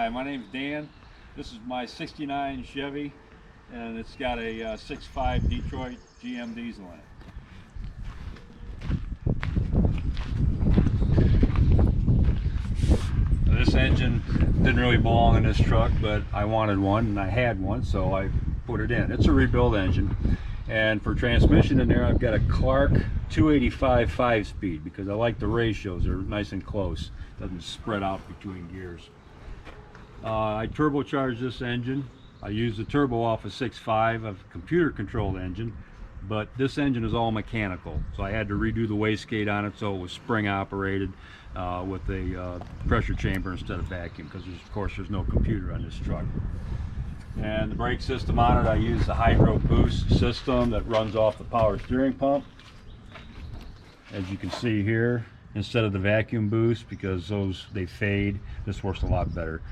Hi, my name's Dan. This is my 69 Chevy, and it's got a 6.5 Detroit GM diesel in it. This engine didn't really belong in this truck, but I wanted one and I had one, so I put it in. It's a rebuild engine, and for transmission in there I've got a Clark 285 5-speed because I like the ratios. They're nice and close, doesn't spread out between gears. I turbocharged this engine. I used the turbo off a 6.5 of a computer controlled engine, but this engine is all mechanical, so I had to redo the wastegate on it so it was spring operated with a pressure chamber instead of vacuum, because of course there's no computer on this truck. And the brake system on it, I used the hydro boost system that runs off the power steering pump, as you can see here, instead of the vacuum boost, because those they fade. This works a lot better.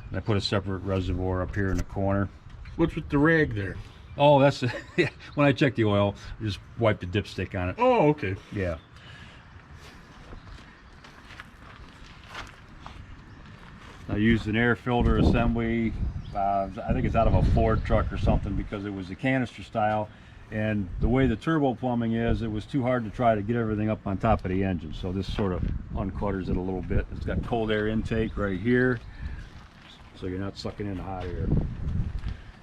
And I put a separate reservoir up here in the corner. What's with the rag there? Oh, that's yeah, when I check the oil, I just wipe the dipstick on it. Oh, okay. Yeah. I used an air filter assembly. I think it's out of a Ford truck or something, because it was a canister style, and the way the turbo plumbing is, it was too hard to try to get everything up on top of the engine, so this sort of unclutters it a little bit. It's got cold air intake right here, so you're not sucking in the hot air.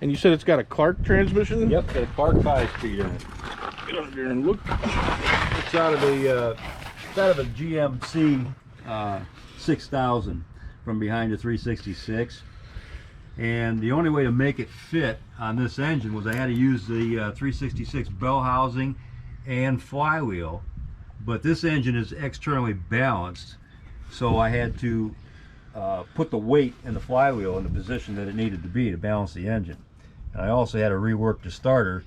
And you said it's got a Clark transmission? Yep, got a Clark 5-speed in it. Get under there and look. It's out of a GMC 6000 from behind the 366. And the only way to make it fit on this engine was I had to use the 366 bell housing and flywheel, but this engine is externally balanced, so I had to put the weight in the flywheel in the position that it needed to be to balance the engine. And I also had to rework the starter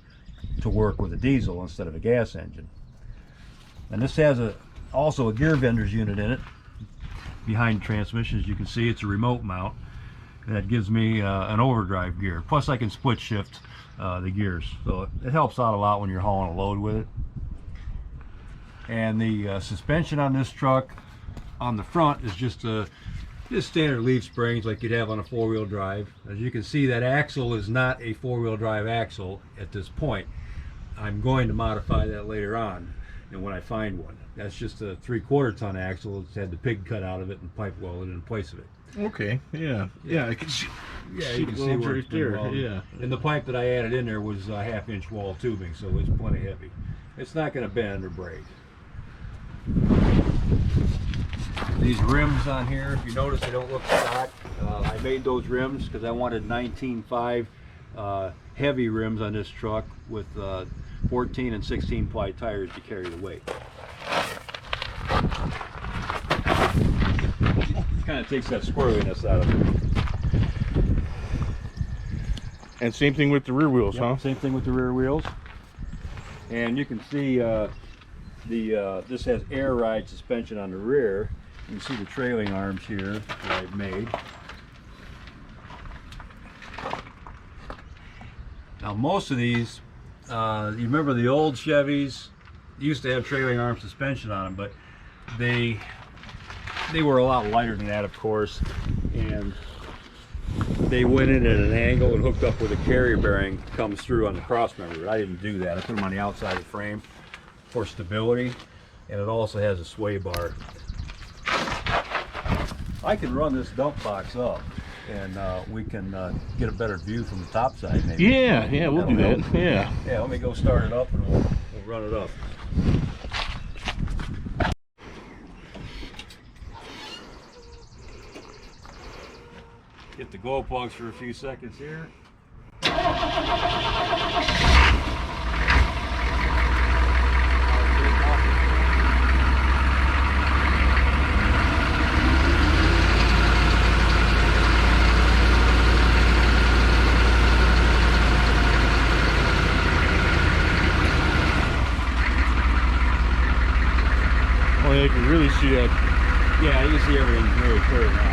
to work with a diesel instead of a gas engine. And this has also a gear vendor's unit in it behind the transmission. As you can see, it's a remote mount that gives me an overdrive gear. Plus I can split shift the gears, so it helps out a lot when you're hauling a load with it. And the suspension on this truck on the front is just standard leaf springs like you'd have on a four-wheel drive. As you can see, that axle is not a four-wheel drive axle at this point. I'm going to modify that later on, and when I find one. That's just a 3/4 ton axle. It's had the pig cut out of it and pipe welded in place of it. Okay, yeah, I can see. Yeah, you can see where right it's been there. welded. Yeah. And the pipe that I added in there was a 1/2-inch wall tubing, so it's plenty heavy. It's not going to bend or break. These rims on here, if you notice, they don't look stock. I made those rims because I wanted 19.5 heavy rims on this truck with 14 and 16 ply tires to carry the weight. Kind of takes that squirreliness out of it. And same thing with the rear wheels, Yep, huh? same thing with the rear wheels. And you can see this has air ride suspension on the rear. You can see the trailing arms here that I've made. Now most of these, you remember the old Chevys used to have trailing arm suspension on them, but they were a lot lighter than that, of course, and they went in at an angle and hooked up with a carrier bearing that comes through on the cross member. I didn't do that. I put them on the outside of the frame for stability, and it also has a sway bar. I can run this dump box up, and we can get a better view from the top side, maybe. Yeah, we'll do that. Yeah. Yeah, let me go start it up and we'll run it up. Get the glow plugs for a few seconds here. Well, you can really see that. Yeah, you can see everything really clear now.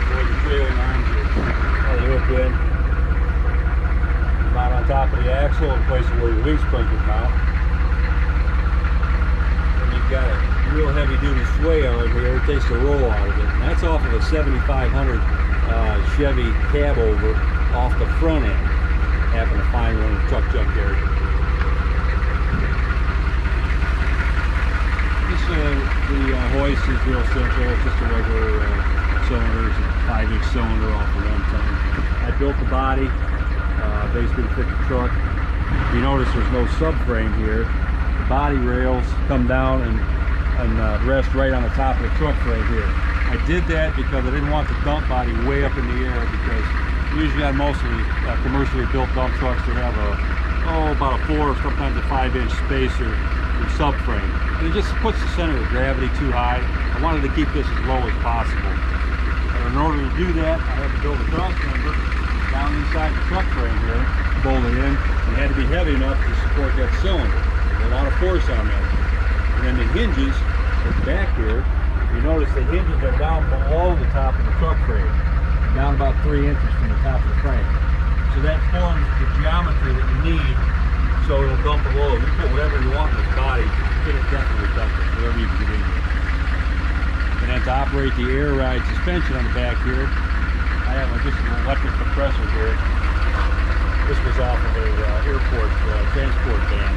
Boy, the trailing arms are hooked in. Mount on top of the axle in place of where your leaf spring can mount. And you've got a real heavy duty sway arm here. It takes the roll out of it. And that's off of a 7500 Chevy cab over off the front end. Happened to find one in the truck junkyard. The hoist is real simple. It's just a regular cylinder. It's a 5-inch cylinder off the 1 ton. I built the body basically to fit the truck. You notice there's no subframe here. The body rails come down and rest right on the top of the truck frame here. I did that because I didn't want the dump body way up in the air, because usually on most of the commercially built dump trucks they have about a 4 or sometimes a 5-inch spacer and subframe. And it just puts the center of gravity too high. I wanted to keep this as low as possible. And in order to do that, I had to build a cross member down inside the truck frame here, bolted in, and it had to be heavy enough to support that cylinder. A lot of force on that. And then the hinges at the back here, you notice the hinges are down below the top of the truck frame, down about 3 inches from the top of the frame. So that forms the geometry that you need, so it'll dump a load. You put whatever you want in this body, it'll definitely dump it, whatever you can get in here. And then to operate the air ride suspension on the back here, I have just an electric compressor here. This was off of a airport transport van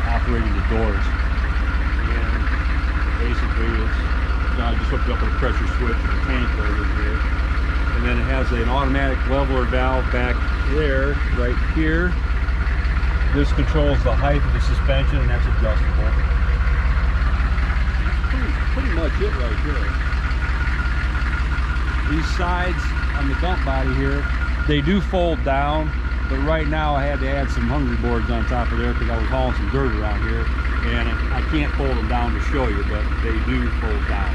operating the doors. And basically I just hooked up with a pressure switch and a tank over here. And then it has an automatic leveler valve back there, right here. This controls the height of the suspension, and that's adjustable. Pretty much it right here. These sides on the dump body here, they do fold down, but right now I had to add some hungry boards on top of there because I was hauling some dirt around here, and I can't fold them down to show you, but they do fold down.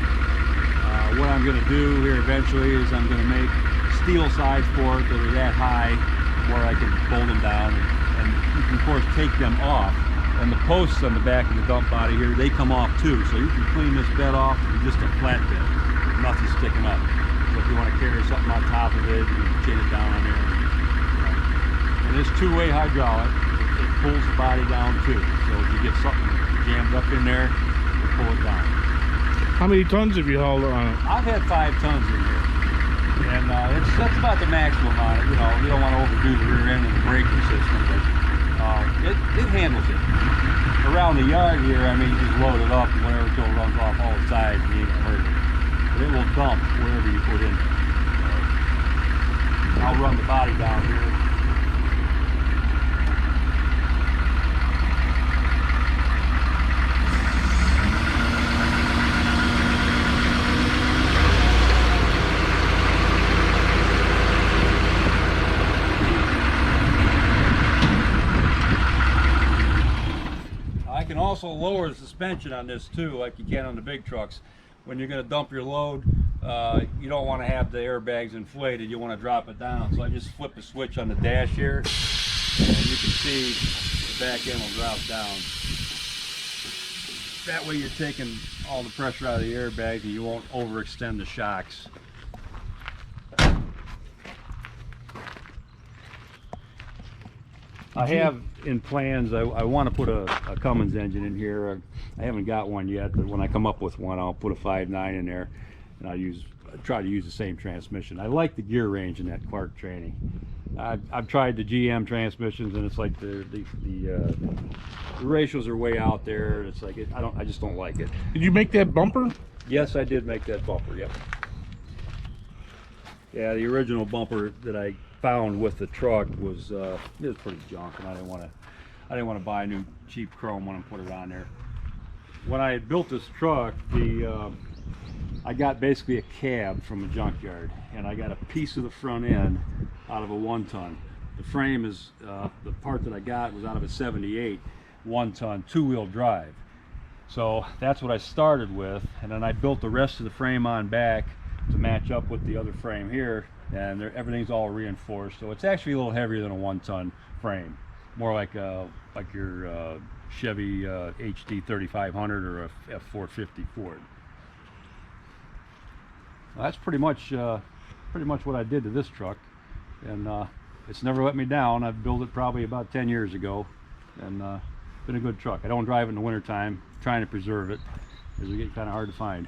What I'm going to do here eventually is I'm going to make steel sides for it that are that high where I can fold them down, and you can of course take them off. And the posts on the back of the dump body here, they come off too, so you can clean this bed off with just a flat bed, nothing sticking up. So if you want to carry something on top of it, you can chain it down on there. And this two-way hydraulic, it pulls the body down too. So if you get something jammed up in there, you pull it down. How many tons have you hauled on it? I've had 5 tons in here, and that's about the maximum on it. You know, you don't want to overdo the rear end and the braking system, but it handles it. Around the yard here, I mean, you just load it up and whatever still runs off all the sides, you ain't hurt it. But it will dump wherever you put in. I'll run the body down here. I can also lower the suspension on this too, like you can on the big trucks. When you're going to dump your load, you don't want to have the airbags inflated, you want to drop it down. So I just flip the switch on the dash here, and you can see the back end will drop down. That way you're taking all the pressure out of the airbag and you won't overextend the shocks. I have in plans, I want to put a Cummins engine in here. I haven't got one yet, but when I come up with one, I'll put a 5.9 in there, and I try to use the same transmission. I like the gear range in that Clark training. I've tried the GM transmissions, and it's like the ratios are way out there. It's like I just don't like it. Did you make that bumper? Yes, I did make that bumper. Yep. Yeah, the original bumper that I found with the truck was it was pretty junk, and I didn't want to buy a new cheap chrome one and put it on there. When I had built this truck, I got basically a cab from a junkyard, and I got a piece of the front end out of a 1-ton. The frame is the part that I got was out of a 78 1-ton 2-wheel drive. So that's what I started with, and then I built the rest of the frame on back to match up with the other frame here, and everything's all reinforced. So it's actually a little heavier than a 1-ton frame, more like your Chevy HD 3500 or a F450 Ford. Well, that's pretty much what I did to this truck, and it's never let me down. I've built it probably about 10 years ago, and been a good truck. I don't drive it in the wintertime, trying to preserve it. because they're getting kind of hard to find.